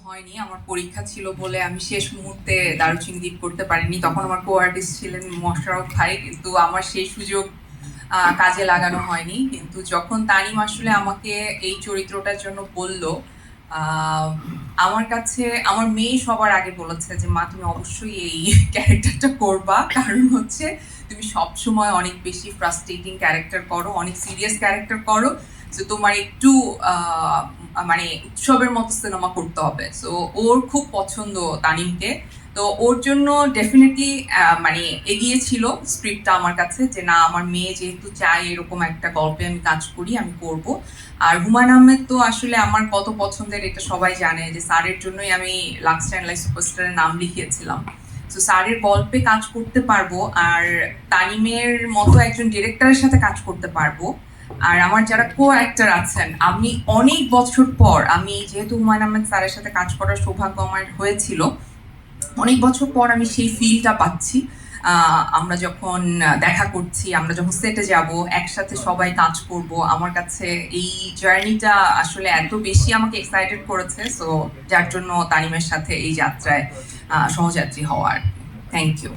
হয়নি, আমার পরীক্ষা ছিল বলে আমি শেষ মুহূর্তে দারুচিনি দ্বীপ করতে পারিনি। তখন আমার কো আর্টিস্ট ছিলেন মোশাররফ ভাই, কিন্তু আমার সেই সুযোগ কাজে লাগানো হয়নি। কিন্তু যখন তানিম আসলে আমাকে এই চরিত্রটার জন্য বলল, আমার কাছে আমার মেয়ে সবার আগে বলেছে যে মা তুমি অবশ্যই এই ক্যারেক্টারটা করবা, কারণ হচ্ছে তুমি সবসময় অনেক বেশি ফ্রাস্ট্রেটিং ক্যারেক্টার করো, অনেক সিরিয়াস ক্যারেক্টার করো, তো তোমার একটু মানে উৎসবের মতো সিনেমা করতে হবে। সো ওর খুব পছন্দ তানিমকে, তো ওর জন্য ডেফিনেটলি মানে এগিয়েছিল স্ক্রিপ্টটা আমার কাছে, যে না আমার মেয়ে যেহেতু চাই এরকম একটা গল্পে আমি কাজ করি, আমি করব। আর হুমায়ুন আহমেদ তো আসলে আমার কত পছন্দের এটা সবাই জানে, যে স্যারের জন্যই আমি লাক্স অ্যান্ড লাইক সুপারস্টারের নাম লিখিয়েছিলাম। তো স্যারের গল্পে কাজ করতে পারবো, আর তানিমের মতো একজন ডিরেক্টরের সাথে কাজ করতে পারবো। আর আমার যারা কো অ্যাক্টর আছেন, আমি অনেক বছর পর, আমি যেহেতু হুমায়ুন আহমেদ স্যারের সাথে কাজ করার সৌভাগ্য আমার হয়েছিল, অনেক বছর পর আমি সেই ফিলটা পাচ্ছি। আমরা যখন দেখা করছি, আমরা যখন সেটে যাব, একসাথে সবাই কাজ করব, আমার কাছে এই জার্নিটা আসলে এত বেশি আমাকে এক্সাইটেড করেছে। সো যার জন্য তানিমের সাথে এই যাত্রায় সহযাত্রী হওয়ার। Thank you.